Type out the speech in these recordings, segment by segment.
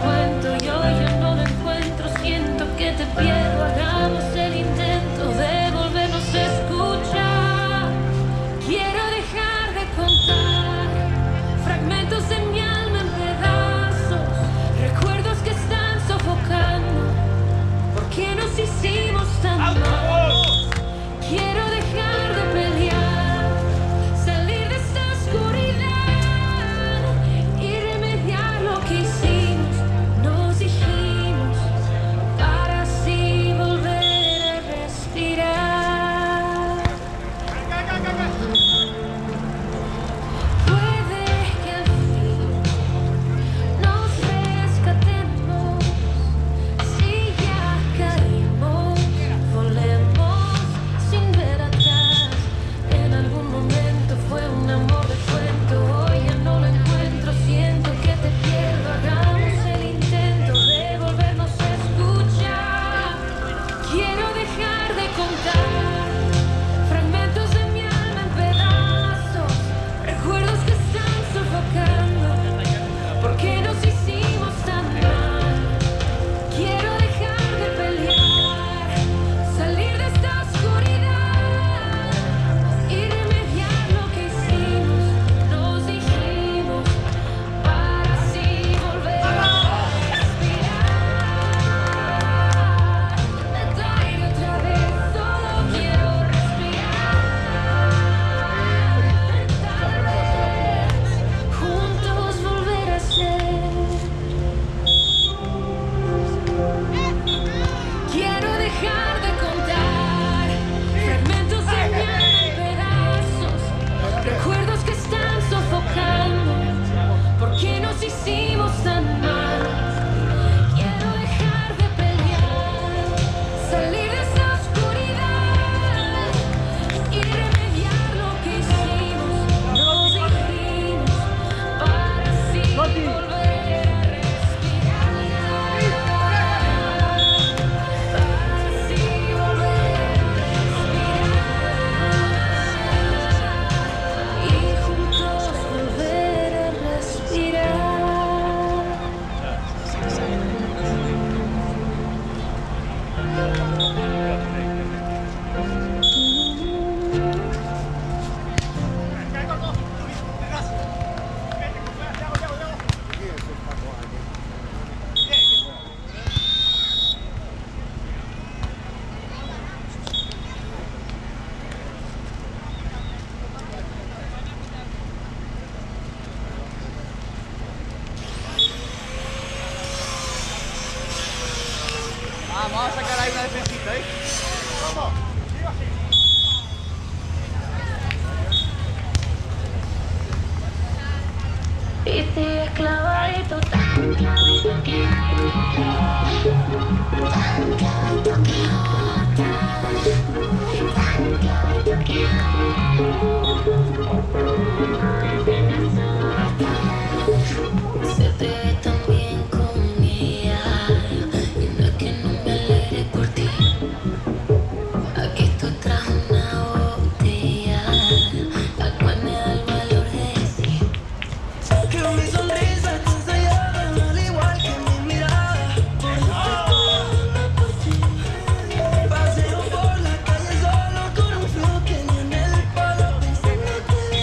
cuento y hoy ya no lo encuentro. Siento que te pierdo, hagamos el intento de volvernos a escuchar. Quiero dejar de contar fragmentos de mi alma en pedazos, recuerdos que están sofocando. ¿Por qué nos hicimos tan mal? Quiero dejar de pelear, salir de esta oscuridad y remediar lo que hicimos. Nos dijimos para así volver a respirar. Puede que al fin nos rescatemos. Si ya caímos, volemos sin ver atrás. En algún momento fue un amor de cuento, hoy ya no lo encuentro. Siento que te pierdo, hagamos el intento de volvernos a escuchar. Quiero dejar de contar fragmentos de mi alma en pedazos, recuerdos que están sofocando. ¿Por qué nos hicimos tan mal? Quiero dejar de pelear, salir de esta oscuridad y remediar lo que hicimos. Nos dijimos para así volver a respirar. Otra y otra vez solo quiero respirar. Tal vez juntos volver a ser. Quiero dejar de contar fragmentos de mi alma en pedazos, recuerdos que están sofocando. ¿Por qué nos hicimos tan mal? Quiero dejar de pelear, salir de esa oscuridad y remediar lo que hicimos. Nos dijimos para así volver a respirar. Para así volver a respirar y juntos volver a respirar. Vamos a sacar ahí una defensita, ¿eh? Vamos. Y sigues clavadito, tan clavito que se te ve tan bien con ella. Y no es que no me alegre por ti. Aquí estoy tras una botella, la cual me da el valor de decir Que mi sonrisa te ensayaba, al igual que mi mirada. Por paseo por la calle solo con un flow que ni en el polo pensándote.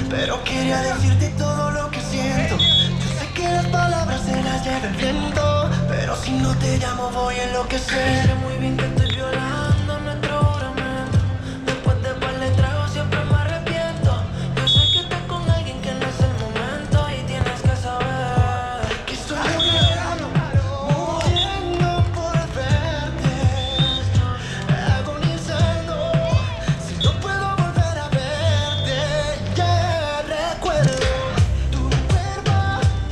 pero quería decirte todo lo que siento. Yo sé que las palabras se las lleva el viento, pero si no te llamo voy a enloquecer. Sé muy bien que estoy violando nuestro juramento. Después de par de tragos siempre me arrepiento. Yo sé que estás con alguien que no es el momento y tienes que saber que estoy muriendo por verte, agonizando. Si no puedo volver a verte, ya recuerdo tu cuerpo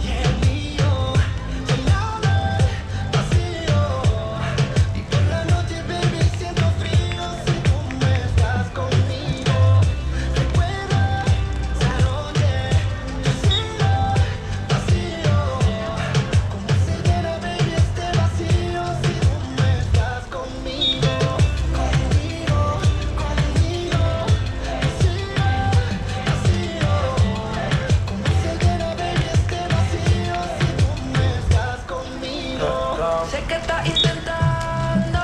y el mío, llenado de vacío. Y por la noche, baby, siento frío si tú no estás conmigo. Recuerdo esa noche, yo sigo vacío. Como se llena, baby, este vacío si tú no estás conmigo. Conmigo, conmigo, vacío, vacío. Como se llena, baby, este vacío si tú no estás conmigo. Sé que estás intentando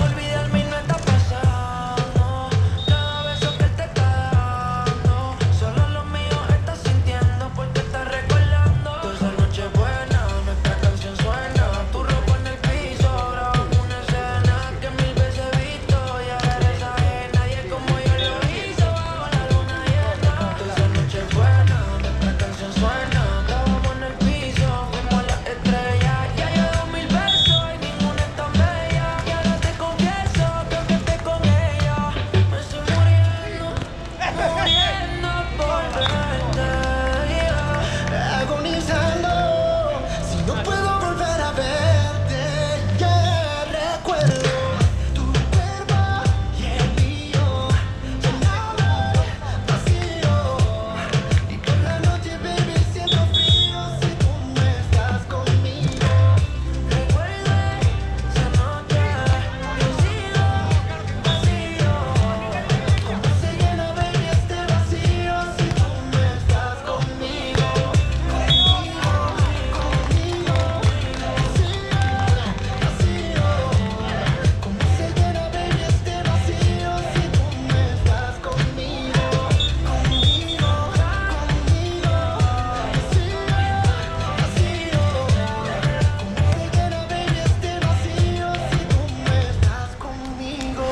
olvidarme y no está pasando. Cada beso que te está dando, solo lo mío estás sintiendo porque estás recordando. Toda esa noche buena, nuestra canción suena. Tu ropa en el piso, grabamos una escena que mil veces he visto. Y ahora eres ajena, nadie como yo lo hizo bajo la luna llena. Toda esa noche buena, nuestra canción suena. Grabamos en el piso, fuimos las estrellas. Ya he dado mil besos y ninguna es tan bella. Y ahora te confieso que aunque esté con ella, me estoy muriendo por verte, agonizando. Si no puedo volver a verte, ya recuerdo tu cuerpo y el mío, llenado de vacío. Y por la noche, baby, siento frío si tú no estás conmigo. Recuerdo esa noche, yo sigo vacío. Como se llena, baby, este vacío si tú no estás conmigo. Conmigo, conmigo, vacío, vacío. Como se llena, baby, este vacío si tú no estás conmigo. Conmigo, conmigo, vacío, vacío. Como se llena, baby, este vacío si tú no estás conmigo.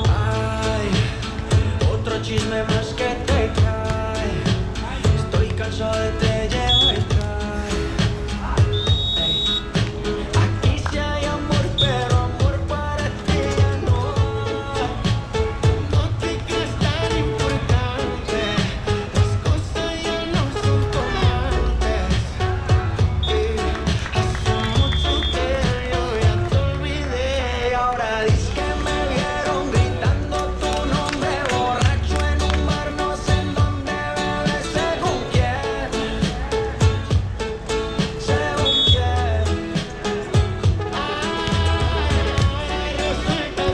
Ay, otro chisme más que te cae. Estoy cansado de te llevar y trae. Aquí sí hay amor, pero amor para ti ya no hay. No te creas tan importante, las cosas ya no son como antes. Hace mucho que yo ya te olvidé. Y ahora dices que me vieron gritando tu nombre borracho en un bar, no sé en dónde, bebé, según quién, según quién. Ay, resulta que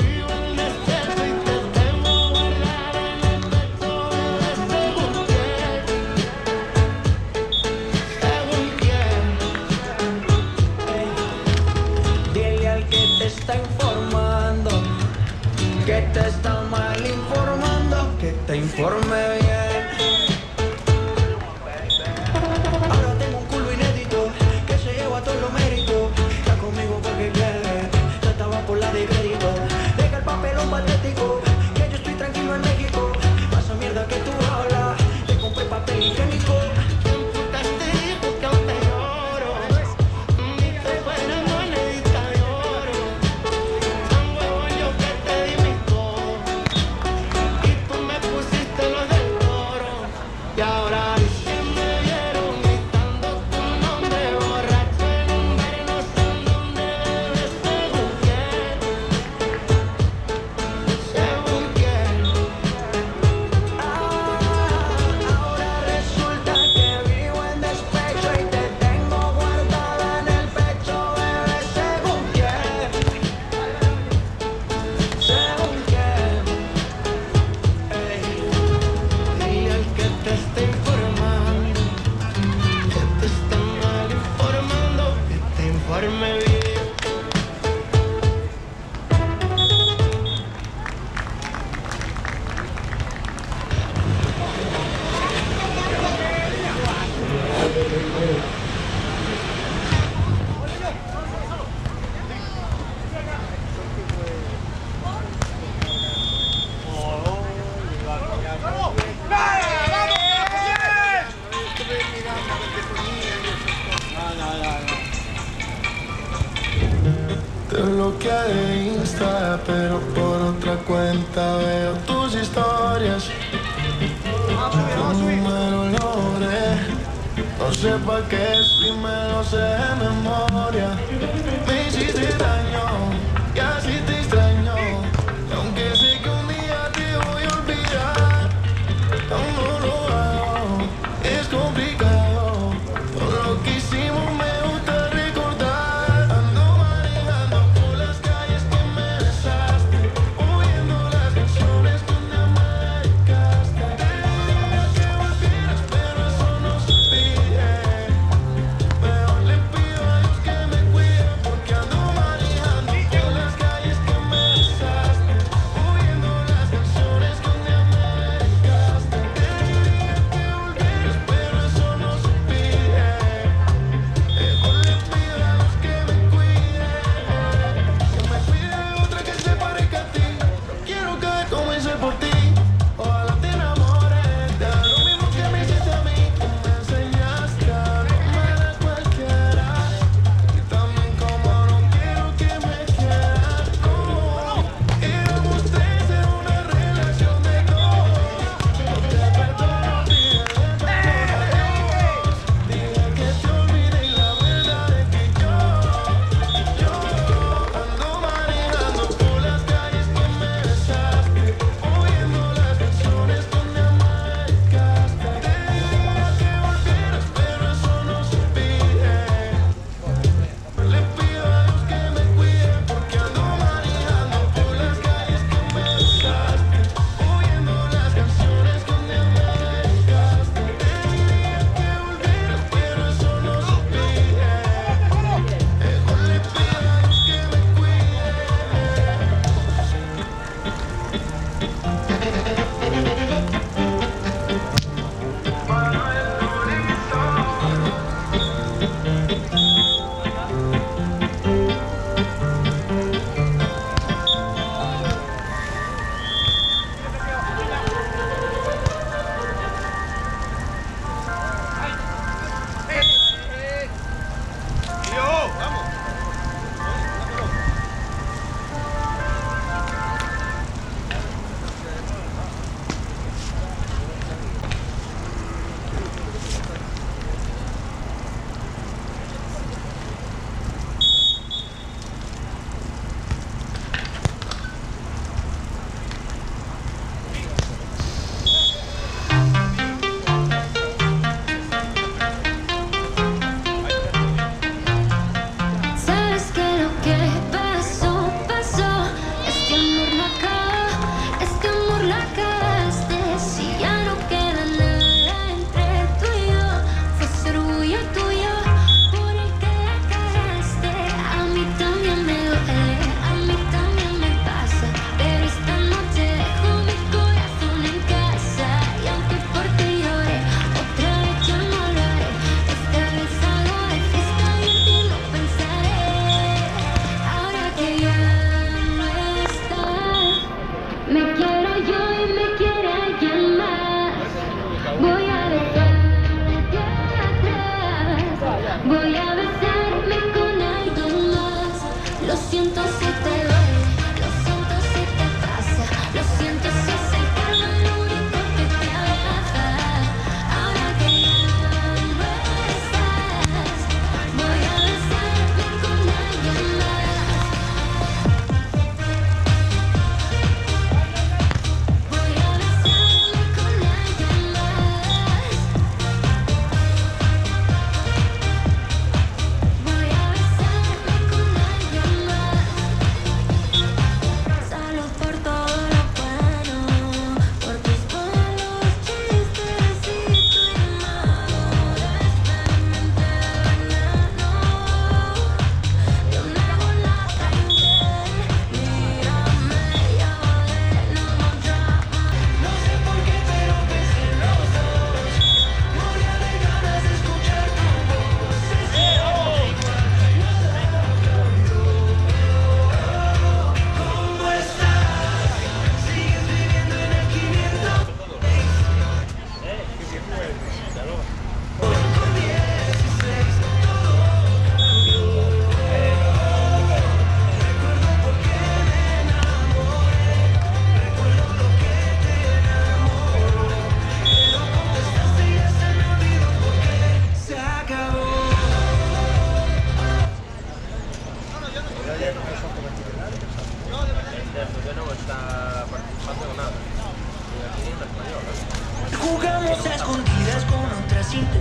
vivo en desierto y te tengo guardada en el pecho, bebé, según quién, según quién. Dile al que te está informando que te está mal informando, que te informe bien. Ahora tengo un culo inédito que se lleva todos los méritos. Está conmigo porque quiere, yo estaba por la de crédito. Deja el papelón patético, que yo estoy tranquilo en México. Pasa mierda que tú hablas, te compré papel higiénico. ¿Quién putas te dijo que aún te lloro? Ni te fuera monedita de oro. Tan huevón yo que te di mi todo y tú me pusiste los Te bloqueé de Insta, pero por otra cuenta veo tus historias. Tu número lo borré, no sé pa' qué si me lo sé de memoria. Me hiciste daño y así te extraño. Y aunque sé que un día te voy a olvidar, aún no lo hago, es complicado. Todo lo que hicimos me gusta recordar. Ando manejando por las calles que me besaste, oyendo las canciones donde me dedicaste. Te diría que volvieras, pero eso no se pide. Mejor le pido a Dios que me cuide.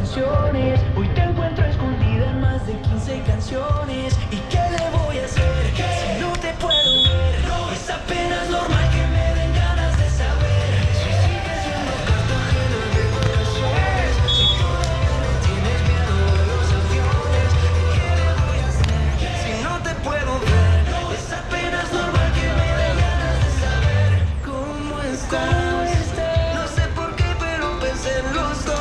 intenciones. Hoy te encuentro escondida en más de 15 canciones. ¿Y qué le voy a hacer si no te puedo ver? Es apenas normal que me den ganas de saber si sigues siendo Cartagena de vacaciones, si todavía le tienes miedo a los aviones. ¿Y qué le voy a hacer si no te puedo ver? Es apenas normal que me den ganas de saber cómo estás. No sé por qué, pero pensé en los dos.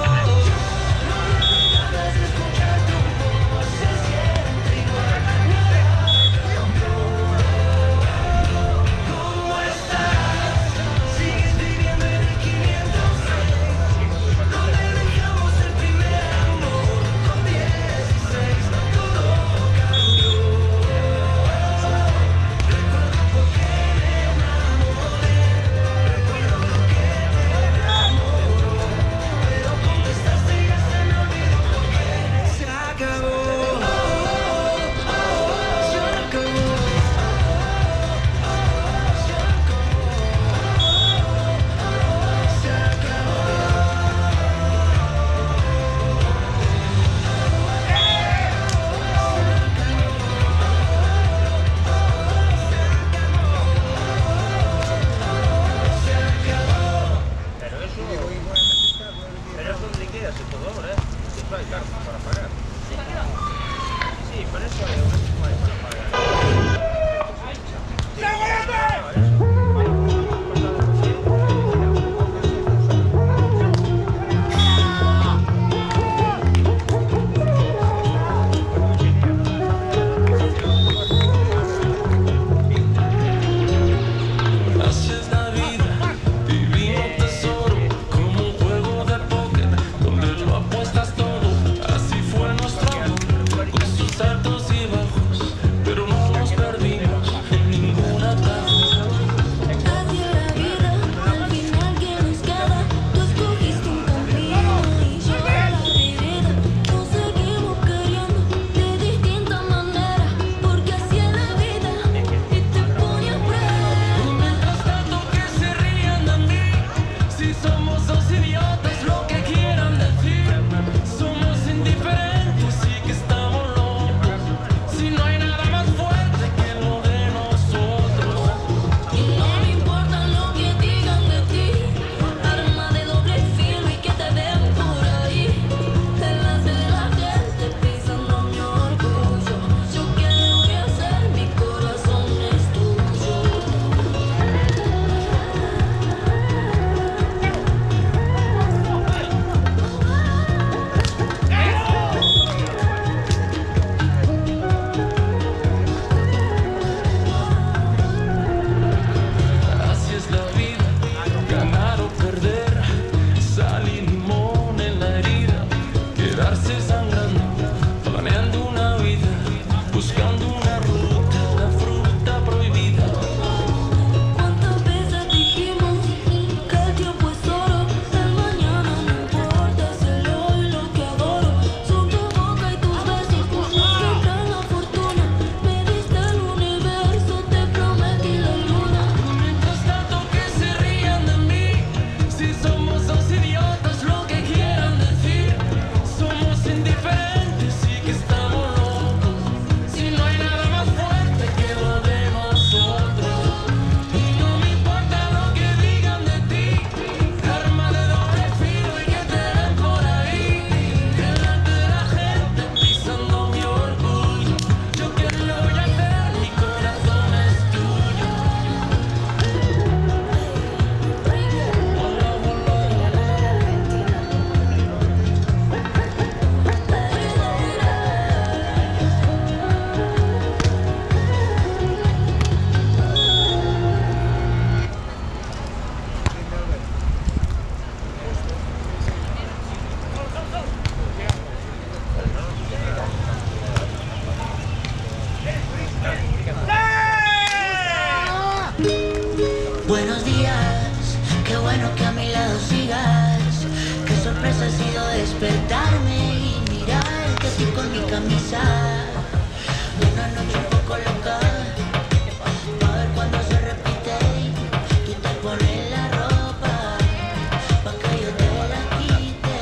Buenos días, qué bueno que a mi lado sigas. Qué sorpresa ha sido despertarme y mirar que estoy con mi camisa. Una noche un poco loca, a ver cuando se repite. Tú te pones la ropa, pa' que yo te la quite.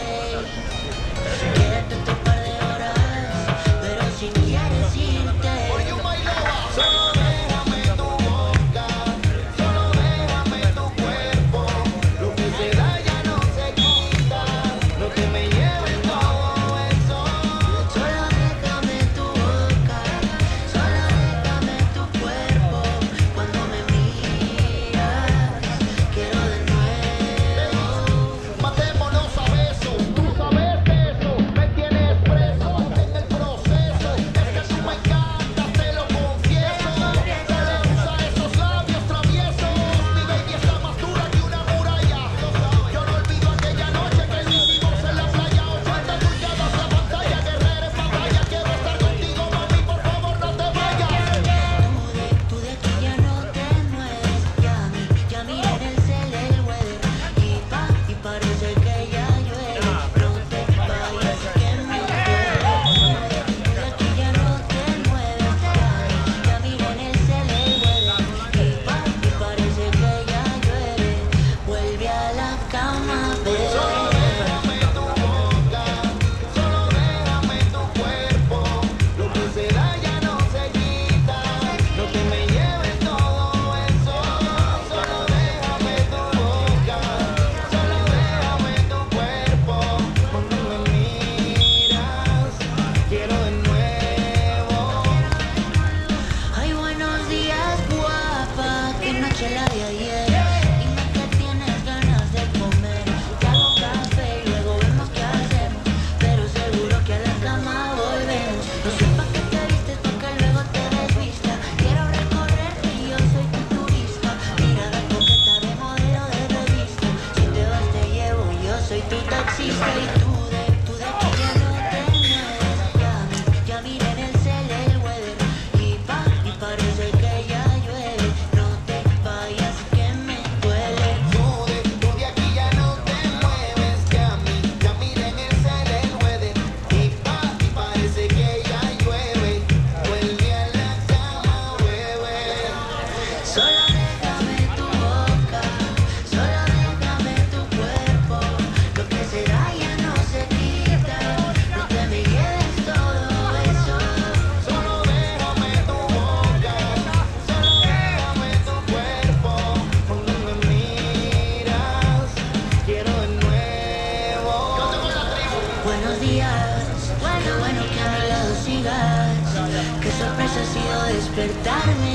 despertarme y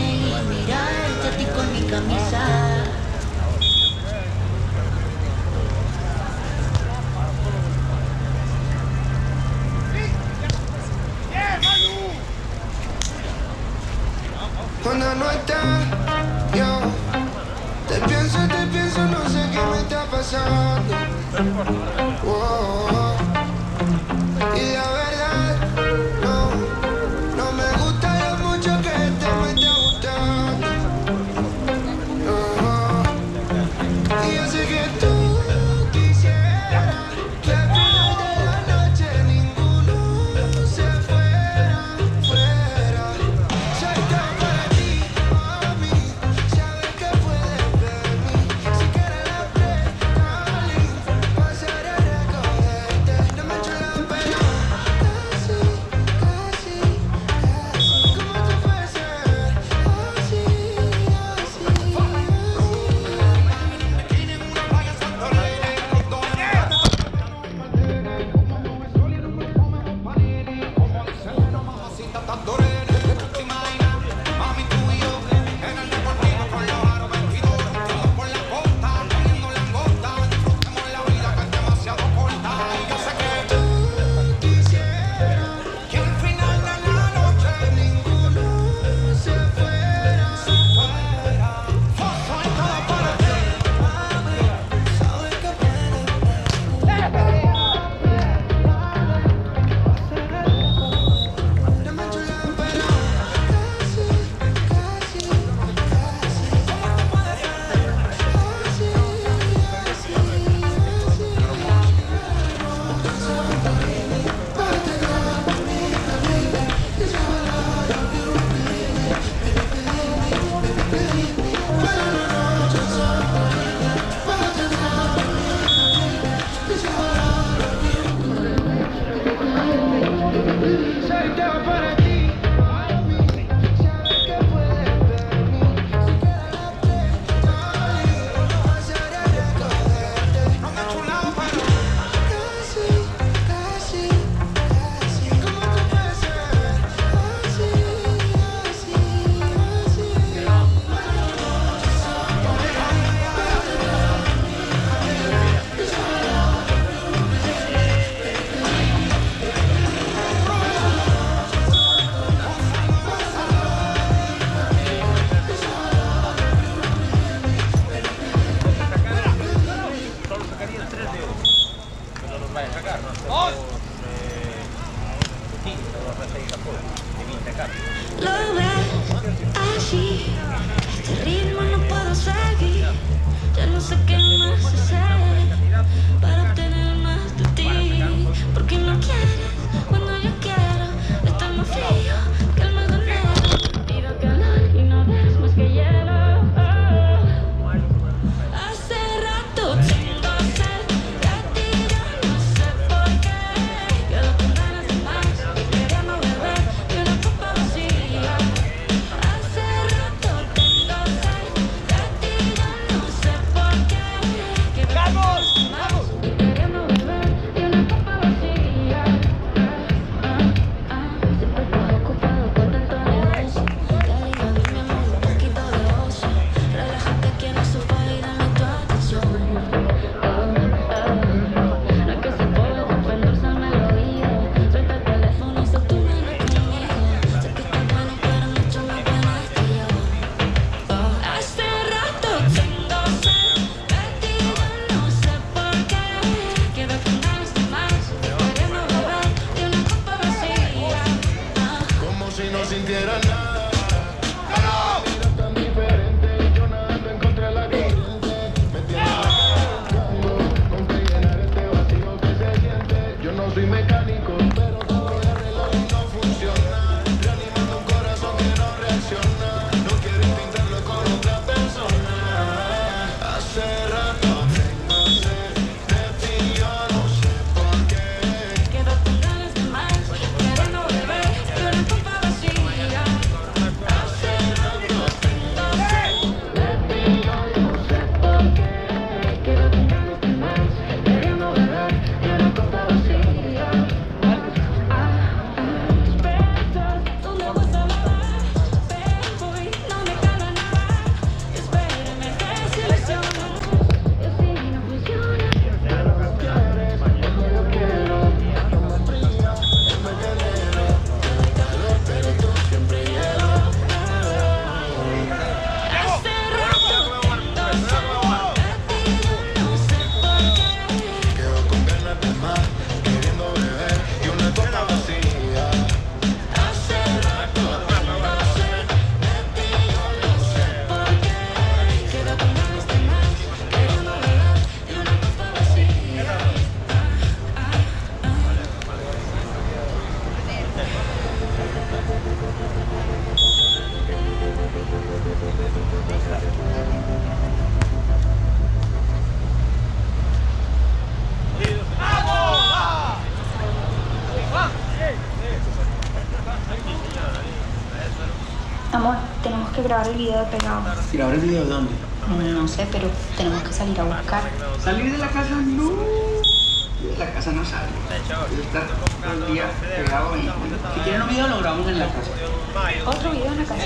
mirarte a ti con mi camisa. Cuando no estás, yo te pienso, no sé qué me está pasando. Oh, y la verdad, no me gusta lo mucho que este me está gustando. Oh, y yo sé que tú quisieras que al final de la noche ninguno se fuera. Soy todo para ti, mami. Sabes que puedes verme. Si quieres la darling, pasaré a recogerte. No me echo la pena. Casi, casi, casi. ¿Cómo te puede ser? Así, así, que al final de la noche ninguno se fuera. Soy todo para ti, mami. Sabes que no me echo la pena. Casi, casi, casi. ¿Cómo te puede ser? Así, así, soy todo para ti, mami. Sabes que puedes verme. Si quieres la darling, pasaré a recogerte. No me echo la pena. Casi, casi, casi. ¿Cómo te puede ser? Así, así, Solo sacaría 3 de euros. Pero los vais a sacar, ¿no? ¡Oh! Sí, los vais a ir a fuera. De 20 acá. Lo ves así, este ritmo no puedo seguir. Ya no sé qué más hacer para obtener más de ti. Porque no quieres cuando yo quiero. Estoy más frío que el magonero. Pido calor y no ves más que hielo. Hace rato tengo sed de ti, yo no sé por qué. Quedo con ganas de más y queriendo beber de una copa vacía. Hace rato Amor, tenemos que grabar el video de Pegado. ¿Grabar el video de dónde? No sé, pero tenemos que salir a buscar. ¿Salir de la casa? No. Yo de la casa no salgo. Quiero estar todo el día pegado y si quieren un video lo grabamos en la casa. Otro video en la casa.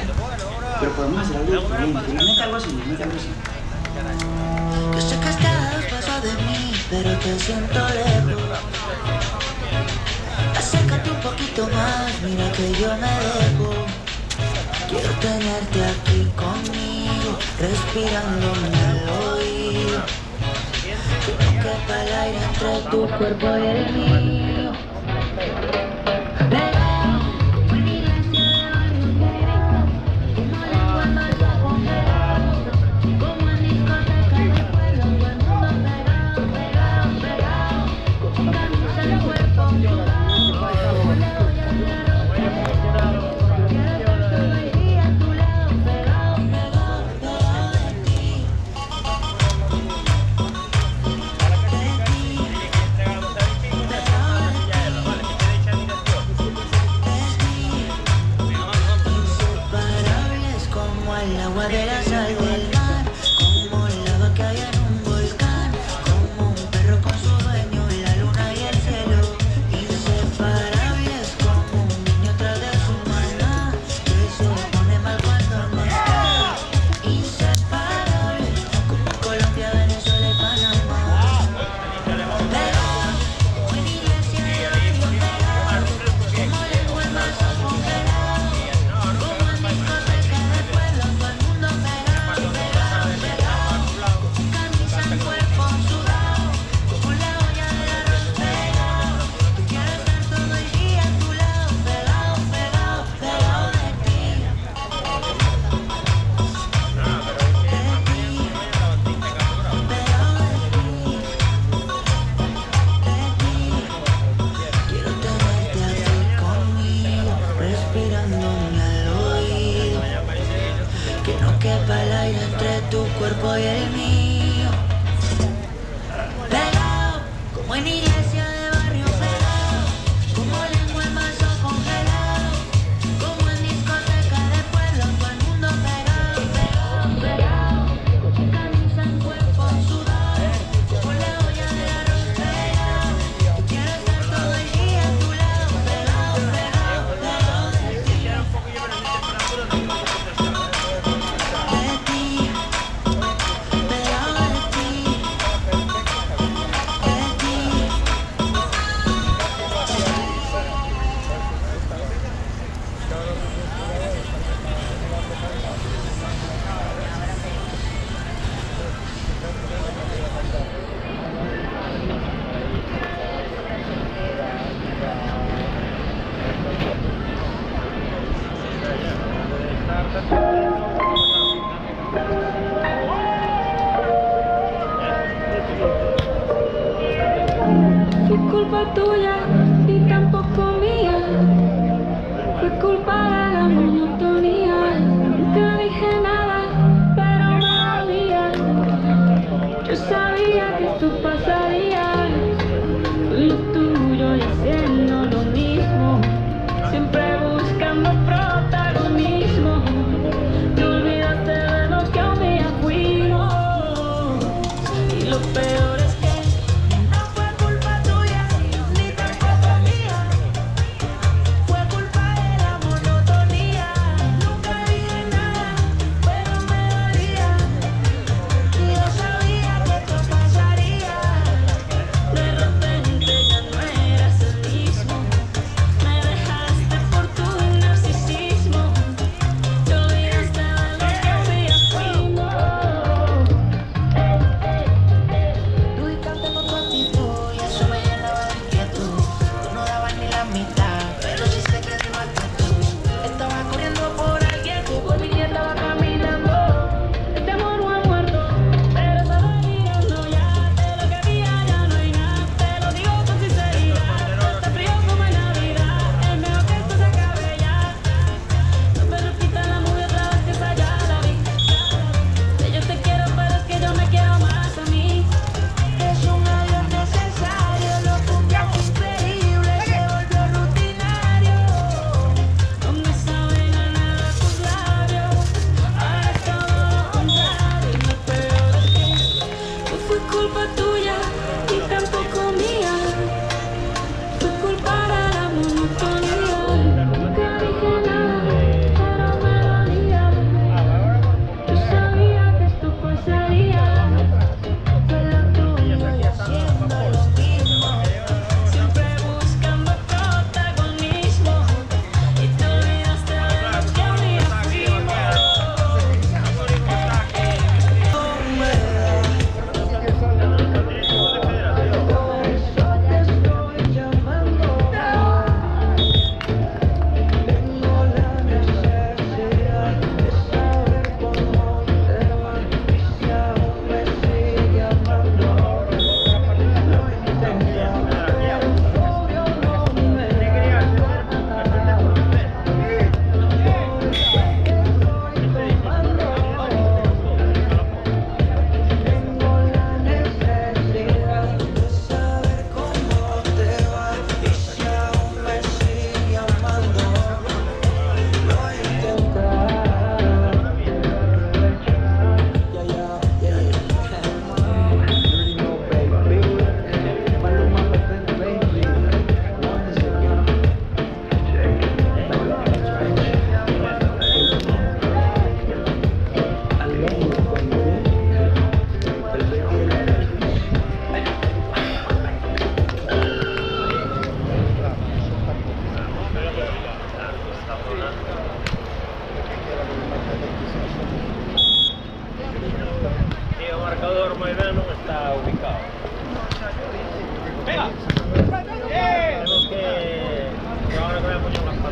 Pero podemos hacer algo diferente. Mete algo así, mete algo así. Yo sé que estás paso de mí, pero te siento lejos. Acércate un poquito más, mira que yo me dejo. Quiero tenerte aquí conmigo, respirándome al oído. Que no quepa el aire entre tu cuerpo y el mío. De la sal del mar, como lava que hay en un volcán, como un perro con su dueño, la luna y el cielo, inseparables como un niño tras de su mamá, que se pone mal cuando no está, inseparables como Colombia, Venezuela y Panamá. Pegado, como en iglesia de barrio, pegado, como lengua en vaso congelado, como en discoteca de pueblo, todo el mundo pegado, pegado, pegado, con camisa en cuerpo sudado, como la olla de arroz pegado. Quiero estar todo el día a tu lado, pegado, pegado, pegado de ti. Quiero tenerte aquí conmigo, respirándome al oído. Que no quepa el aire entre tu cuerpo y el mío. Pegado, como en iglesia de barrio, pegado, como lengua en vaso congelado, como en discoteca de pueblo, todo el mundo pegado, pegado, pegado, con camisa en cuerpo sudado, como la olla de arroz pegado. Quiero estar todo el día a tu lado, pegado, pegado, pegado de ti. De ti, pegado de ti, de ti. Fue culpa tuya y tampoco mía. Fue culpa de la monotonía. Nunca dije nada, pero me dolía. Yo sabía que esto pasaría. Lo tuyo y haciendo lo mismo. Siempre buscando protagonismo. Te olvidaste de lo que un día fuimos. Y lo peor es que no fue culpa tuya ni tampoco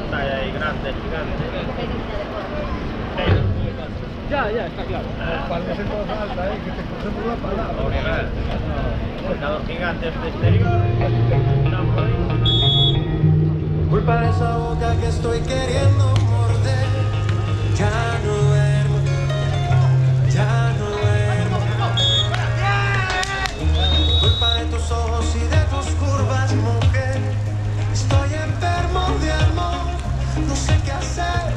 pantalla ahí grande, gigante. Ya, está claro. Parece todo alta, que te crucen por la palabra. Original. Marcador gigante este exterior. Culpa de esa boca que estoy queriendo morder. Ya no duermo, ya no duermo. Culpa de tus ojos y de tus curvas, mujer. Estoy enfermo de amor, no sé qué hacer.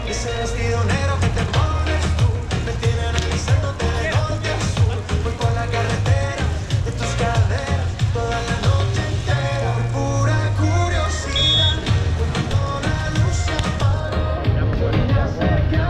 Ese vestido negro que te pones tú me tiene analizándote de norte a sur. Voy por la carretera de tus caderas toda la noche entera. Por pura curiosidad, cuando la luz se apaga, ya sé que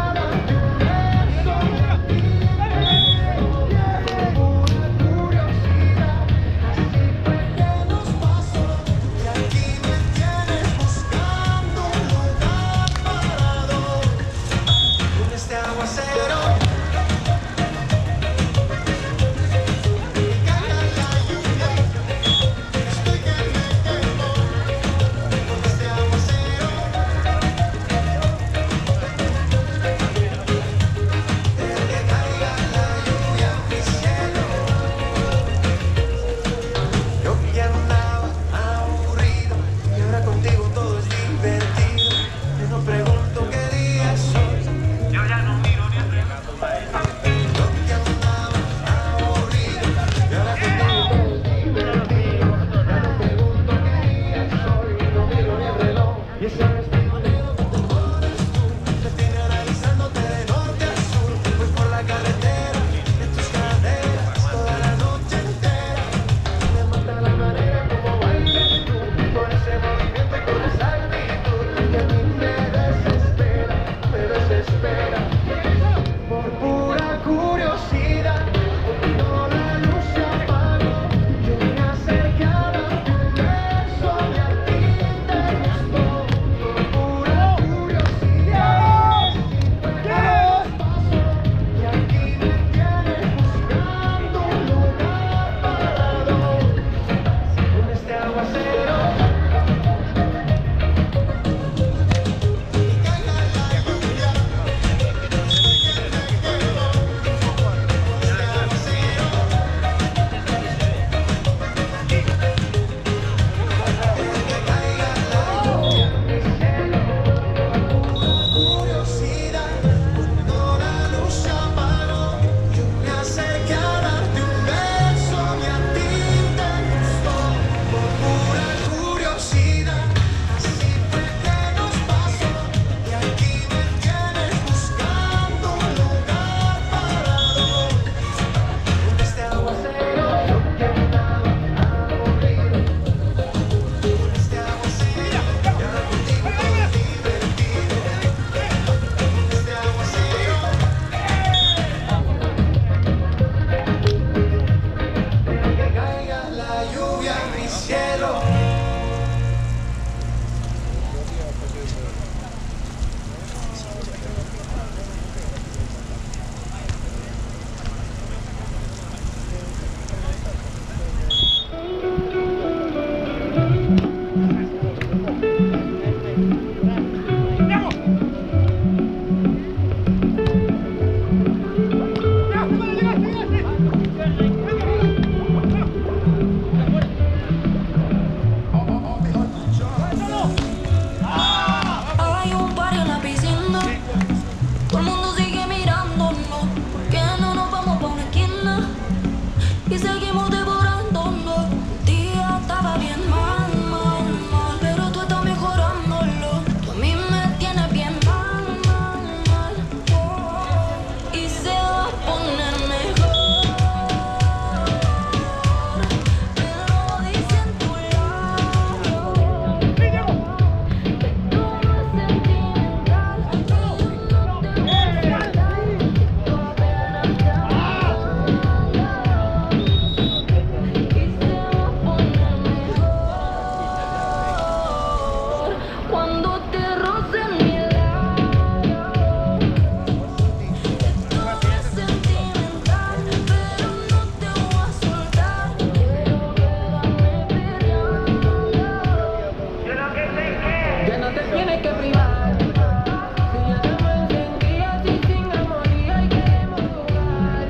tienes que privar. Si ya estamos encendidos y sin amoría y queremos jugar.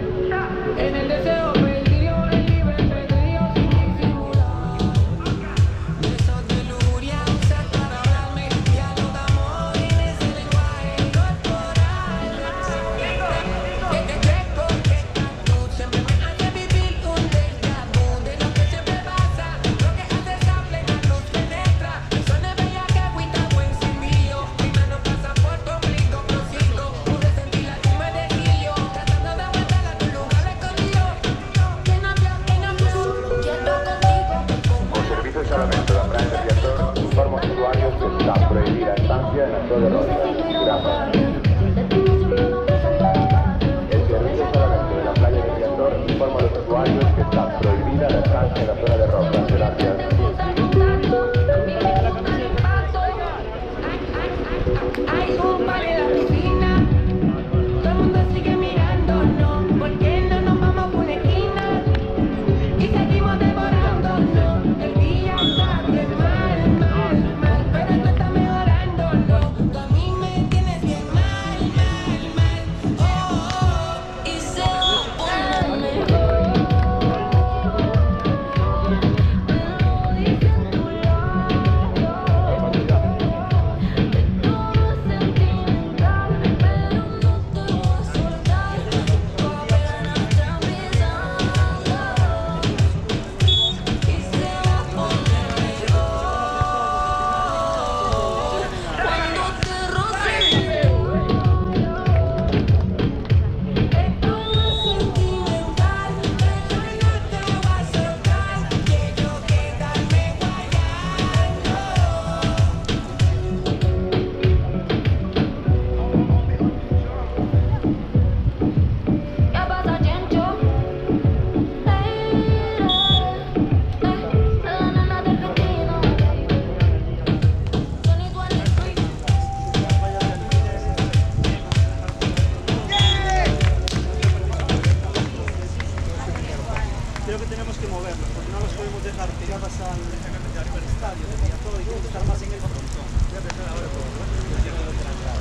En el deseo perdido, el libre albedrío sin disimular. Besos de lujuria usas para hablarme. Ya no damos en ese lenguaje corporal. Que tú siempre me haces vivir un déjà vu de lo que siempre pasa. Lo que haces a plena luz penetra. Suena bella que agüita buen encendido. Mi mano pasa por tu ombligo, prosigo. Pude sentir la humedecillo. Tratando de aguantar a tu lugar escondido. ¿Quién habló? Quiero contigo. Con servicio solamente la franja de viator, informo usuarios que está prohibida estancia en la zona de Rosa. Gracias. El servicio solamente de la playa de viator, informo a los usuarios que está prohibida la estancia en la zona de Rosa. Gracias. Hay un bar en la piscina. Todo el mundo sigue mirándonos. ¿Por qué no nos vamos por una esquina? Y seguimos devorándonos. El día está bien mal, pero esto está mejorando, ¿no? Tú a mí me tienes bien mal. Y se va a poner mejor. Lo dicen tu lado. De todo sentimental, pero no te voy a soltar. Apenas está empezando. Y se va a poner mejor cuando te roce. Esto no es sentimental, pero no te voy a soltar. Quiero quedarme guayando. ¿Qué pasa, Chencho? La nana del vecino. Tony Duane Street. Creo que tenemos que movernos, porque no nos podemos dejar pegadas al estadio, a todo, y tenemos que estar más en el frontón. Voy a empezar ahora por el cierre de la entrada.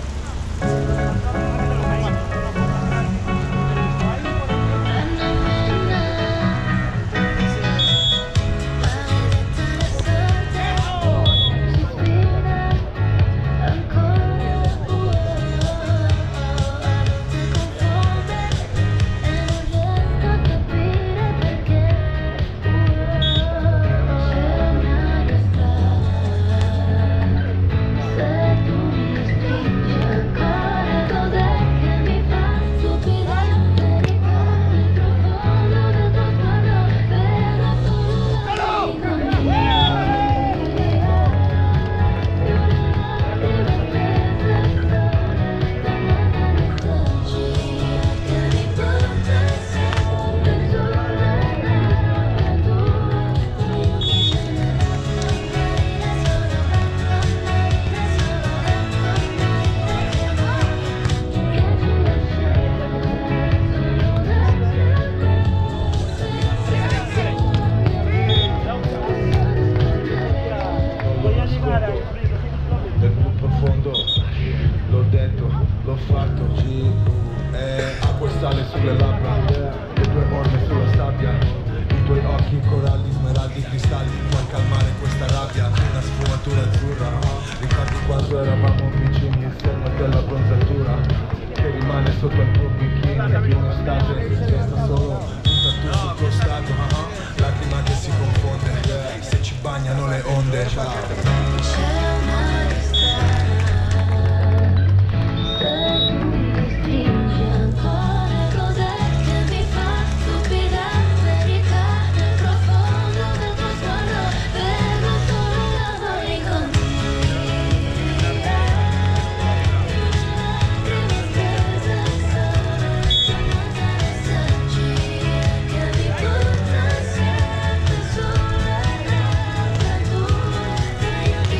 Nel più profondo, l'ho detto, l'ho fatto. Acqua e sale sulle labbra, le tue orme sulla sabbia, i tuoi occhi coralli, smeraldi, cristalli, puoi calmare questa rabbia. Una sfumatura azzurra, ricordi quando eravamo vicini, il segno della bronzatura che rimane sotto il tuo bikini di un'estate, resta solo un tattoo sul tuo stato, lacrima che si confonde, se ci bagnano le onde. C'è una strada, se tu mi stringi ancora, cos'è che mi fa stupida verità nel profondo del tuo sguardo, vedo solo lavori con te. Lacrime stese sono messaggi che mi portano sempre sulle labbra tue.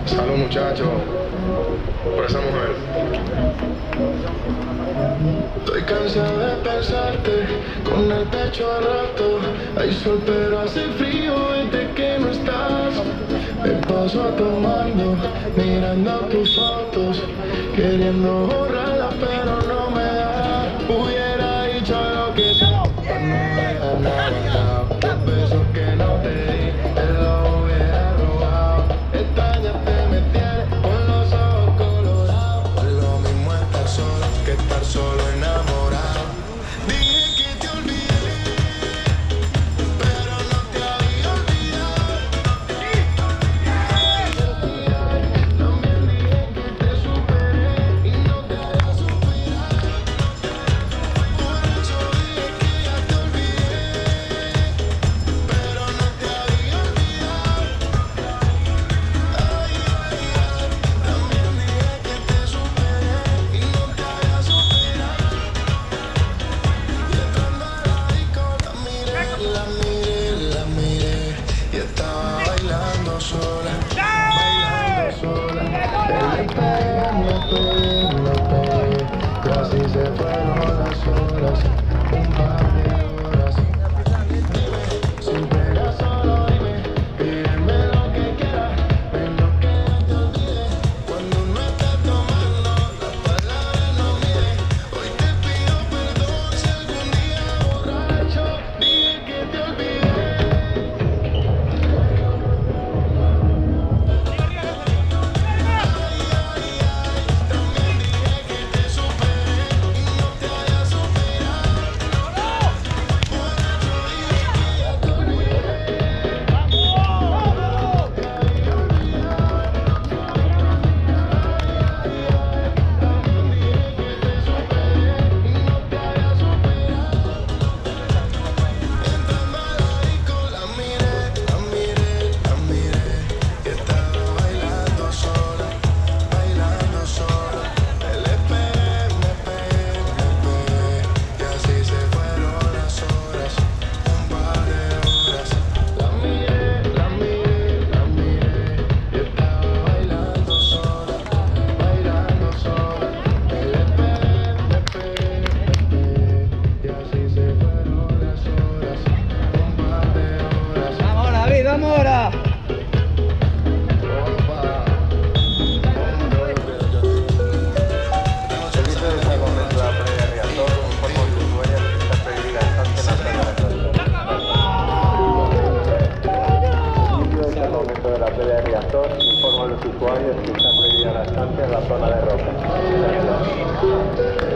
Salud, muchachos, por esa mujer. Estoy cansado de pensarte, con el pecho roto. Hay sol pero hace frío desde que no estás. Me paso tomando, mirando tus fotos, queriendo borrarlas pero no me da. Hubiera dicho lo que sea, pero no me nada. Los besos que no te di, te los hubiera robado. Extrañarte me tiene con los ojos colorados. No es lo mismo estar solo que estar solo enamorado. Dije que te olvidé, pero no te había olvidado. También dije que te superé y no te había superado. Por eso dije que ya te olvidé, pero no te había olvidado. Ay, ay, ay. También dije que te superé y no te había superado. Y entrando a la disco la miré, la miré y estaba bailando sola, bailando sola. Me pegué, y así se fueron las horas, un par de horas. Dime, sin pena solo dime, pídeme lo que quieras, menos que ya te olvide. Cuando uno está tomando, las palabras no miden. Hoy te pido perdón si algún día borracho dije que te olvidé. También dije que te superé y no te había superado. Por eso dije que ya te olvidé. Entrando a la disco la miré, y estaba bailando sola, bailando sola. Le pegué, me pegué, y así se fueron las horas, un par de horas. La miré, y estaba bailando sola, bailando sola. Le pegué, y así se fueron las horas, un par de horas. Vamos, David, vamos ahora. Servicio de salvamento de la playa de Riazor, informa a los usuarios que está prohibida la estancia en la zona de roca. Servicio de salvamento de la playa de Riazor, informa a los usuarios que está prohibida la estancia en la zona de roca. Gracias.